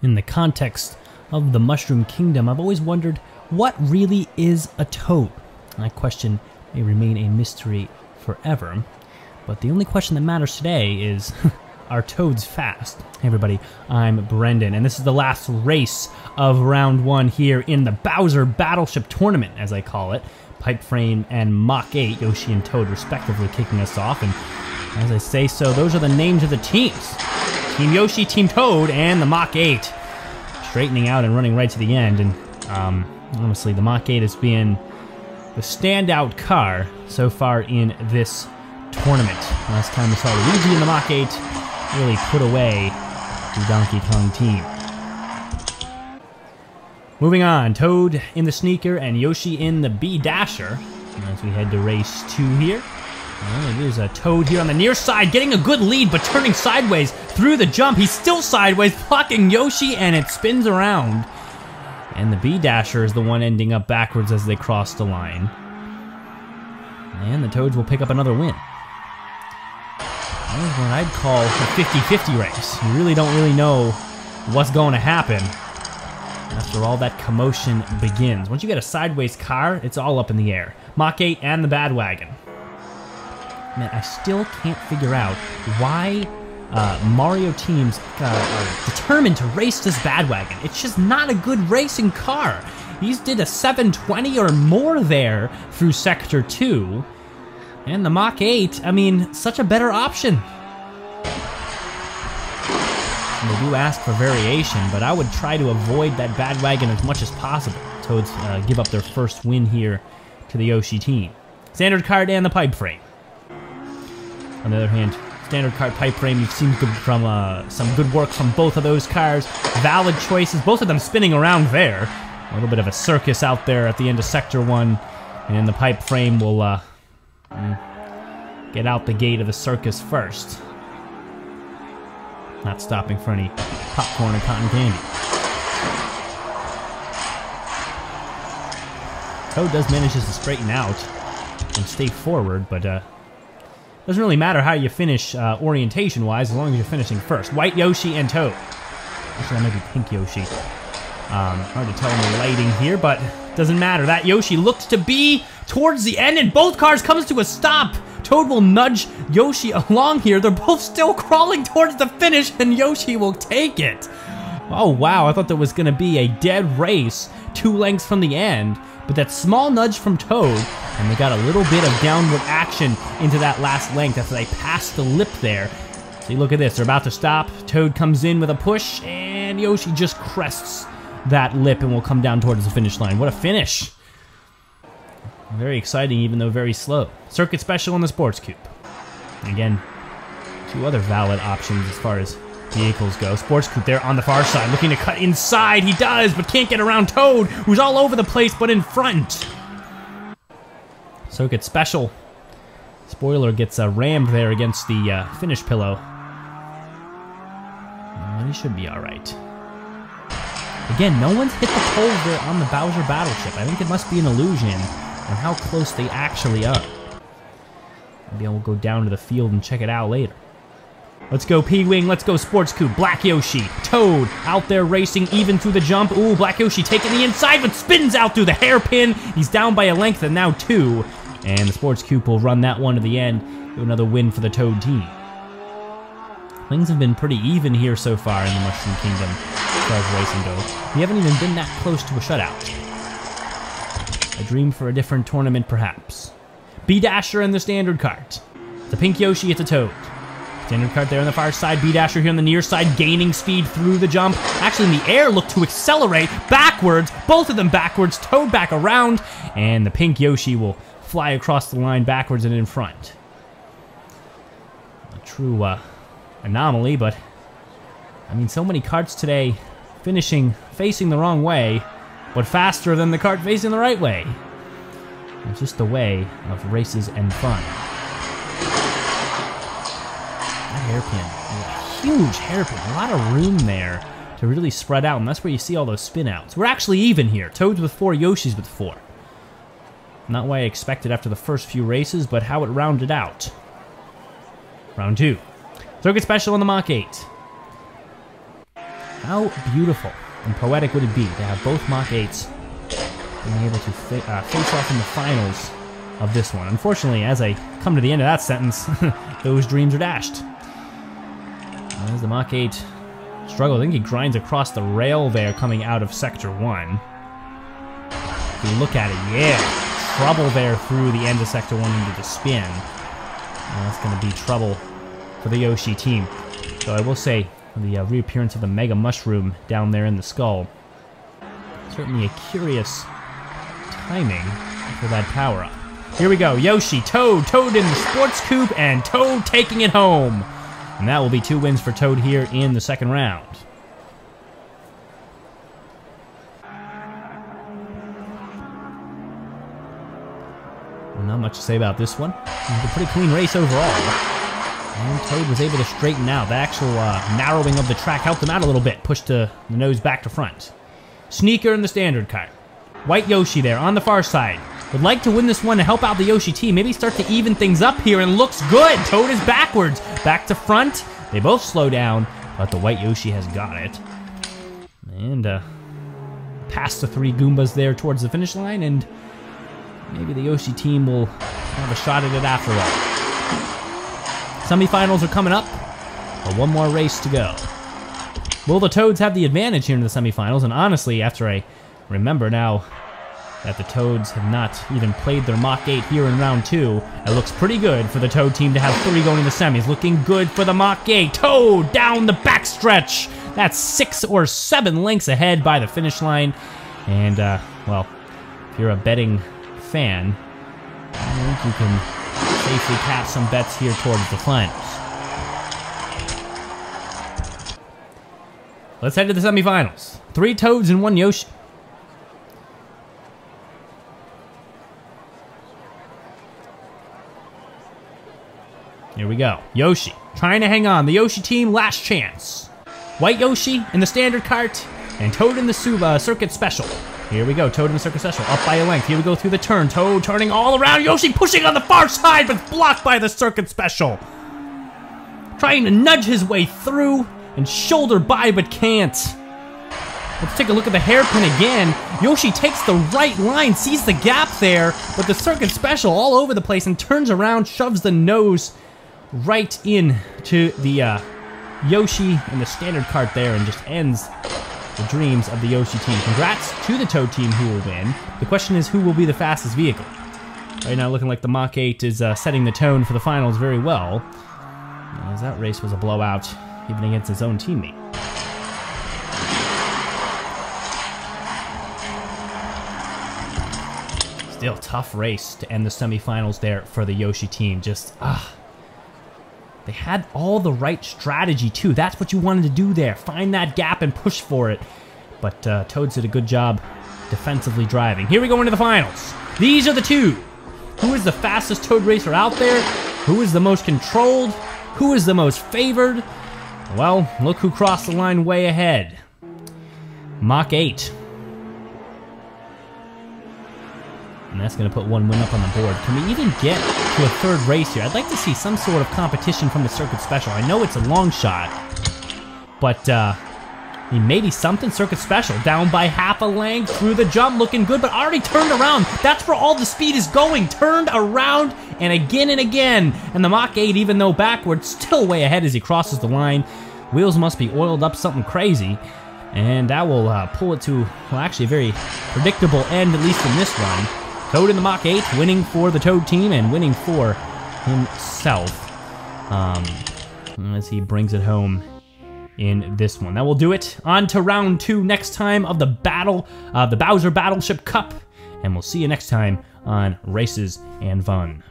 In the context of the Mushroom Kingdom, I've always wondered what really is a toad. That question may remain a mystery forever, but the only question that matters today is, are toads fast? Hey everybody, I'm Brendan, and this is the last race of round one here in the Bowser Battleship Tournament, as I call it. Pipe Frame and Mach 8, Yoshi and Toad respectively kicking us off, and as I say so, those are the names of the teams. Team Yoshi, Team Toad, and the Mach 8. Straightening out and running right to the end, and honestly, the Mach 8 has been the standout car so far in this tournament. Last time we saw Luigi in the Mach 8 really put away the Donkey Kong team. Moving on, Toad in the Sneaker and Yoshi in the B-Dasher as we head to race 2 here. Well, it is a Toad here on the near side, getting a good lead, but turning sideways through the jump. He's still sideways, blocking Yoshi, and it spins around. And the B-Dasher is the one ending up backwards as they cross the line. And the Toads will pick up another win. That is what I'd call a 50-50 race. You really don't know what's going to happen after all that commotion begins. Once you get a sideways car, it's all up in the air. Mach 8 and the BADWAGON. Man, I still can't figure out why Mario teams are determined to race this BADWAGON. It's just not a good racing car. He's did a 720 or more there through Sector 2. And the Mach 8, I mean, such a better option. And they do ask for variation, but I would try to avoid that BADWAGON as much as possible. Toads give up their first win here to the Yoshi team. Standard KART and the Pipe Frame. On the other hand, Standard KART, Pipe Frame, you've seen from some good work from both of those cars. Valid choices, both of them spinning around there. A little bit of a circus out there at the end of Sector 1. And the Pipe Frame will get out the gate of the circus first. Not stopping for any popcorn or cotton candy. Toad does manage to straighten out and stay forward, but doesn't really matter how you finish orientation-wise, as long as you're finishing first. White Yoshi and Toad. Actually, that might be Pink Yoshi. Hard to tell in the lighting here, but doesn't matter. That Yoshi looks to be towards the end, and both cars comes to a stop. Toad will nudge Yoshi along here. They're both still crawling towards the finish, and Yoshi will take it. Oh, wow. I thought there was going to be a dead race 2 lengths from the end, but that small nudge from Toad, and they got a little bit of downward action into that last length after they passed the lip there. See, look at this. They're about to stop. Toad comes in with a push, and Yoshi just crests that lip and will come down towards the finish line. What a finish. Very exciting, even though very slow. Circuit Special in the Sports Coupe. Again, 2 other valid options as far as vehicles go. Sports Coupe there on the far side, looking to cut inside. He does, but can't get around Toad, who's all over the place, but in front. Circuit Special. Spoiler gets rammed there against the finish pillow. He should be all right. Again, no one's hit the poles there on the Bowser Battleship. I think it must be an illusion on how close they actually are. Maybe I will go down to the field and check it out later. Let's go P-Wing, let's go Sports Coupe. Black Yoshi, Toad out there racing even through the jump. Ooh, Black Yoshi taking the inside, but spins out through the hairpin. He's down by a length and now 2. And the Sports Coupe will run that one to the end. Another win for the Toad team. Things have been pretty even here so far in the Mushroom Kingdom as far as racing goes. We haven't even been that close to a shutout. A dream for a different tournament, perhaps. B-Dasher and the Standard KART. The Pink Yoshi, it's a Toad. Standard KART there on the far side. B-Dasher here on the near side, gaining speed through the jump. Actually, in the air, look to accelerate backwards. Both of them backwards. Toad back around. And the Pink Yoshi will fly across the line backwards and in front. A true anomaly, but I mean, so many karts today facing the wrong way, but faster than the kart facing the right way. It's just the way of races and fun. That hairpin, a huge hairpin, a lot of room there to really spread out, and that's where you see all those spin outs. We're actually even here. Toads with 4, Yoshi's with 4. Not what I expected after the first few races, but how it rounded out. Round 2. Circuit Special on the Mach 8. How beautiful and poetic would it be to have both Mach 8s being able to face off in the finals of this one? Unfortunately, as I come to the end of that sentence, those dreams are dashed. As the Mach 8 struggle, I think he grinds across the rail there coming out of Sector 1. If you look at it, yeah, trouble there through the end of Sector 1 into the spin. And that's going to be trouble for the Yoshi team. So I will say, the reappearance of the Mega Mushroom down there in the skull, certainly a curious timing for that power-up. Here we go, Yoshi, Toad in the Sports Coupe, and Toad taking it home. And that will be 2 wins for Toad here in the second round. Well, not much to say about this one. It was a pretty clean race overall. And Toad was able to straighten out. The actual narrowing of the track helped him out a little bit. Pushed the nose back to front. Sneaker in the standard car. White Yoshi there on the far side. Would like to win this one to help out the Yoshi team. Maybe start to even things up here, and looks good. Toad is backwards. Back to front. They both slow down, but the White Yoshi has got it. And past the 3 Goombas there towards the finish line, and maybe the Yoshi team will have a shot at it after all. Semifinals are coming up, but one more race to go. Will the Toads have the advantage here in the semifinals? And honestly, after I remember now that the Toads have not even played their Mach 8 here in round 2, it looks pretty good for the Toad team to have 3 going to the semis. Looking good for the Mach 8. Toad down the backstretch. That's 6 or 7 lengths ahead by the finish line. And, well, if you're a betting fan, I think you can safely cast some bets here towards the finals. Let's head to the semifinals. 3 Toads and 1 Yoshi. Here we go. Yoshi trying to hang on. The Yoshi team, last chance. White Yoshi in the standard cart, and Toad in the circuit special. Here we go, Toad in the circuit special, up by a length. Here we go through the turn. Toad turning all around. Yoshi pushing on the far side, but blocked by the circuit special. Trying to nudge his way through and shoulder by, but can't. Let's take a look at the hairpin again. Yoshi takes the right line, sees the gap there, but the circuit special all over the place and turns around, shoves the nose right in to the Yoshi in the standard cart there, and just ends the dreams of the Yoshi team. Congrats to the Toad team who will win. The question is, who will be the fastest vehicle? Right now looking like the Mach 8 is setting the tone for the finals very well, as that race was a blowout even against his own teammate. Still tough race to end the semifinals there for the Yoshi team. Just, they had all the right strategy too. That's what you wanted to do there. Find that gap and push for it. But Toads did a good job defensively driving. Here we go into the finals. These are the 2. Who is the fastest Toad racer out there? Who is the most controlled? Who is the most favored? Well, look who crossed the line way ahead. Mach 8. And that's going to put 1 win up on the board. Can we even get to a 3rd race here? I'd like to see some sort of competition from the circuit special. I know it's a long shot, but maybe something. Circuit special down by half a length through the jump, looking good, but already turned around. That's where all the speed is going. Turned around and again and again. And the Mach 8, even though backwards, still way ahead as he crosses the line. Wheels must be oiled up something crazy. And that will pull it to, well, actually a very predictable end, at least in this run. Toad in the Mach 8, winning for the Toad team and winning for himself as he brings it home in this one. That will do it. On to round 2 next time of the Bowser Battleship Cup, and we'll see you next time on Races and Fun.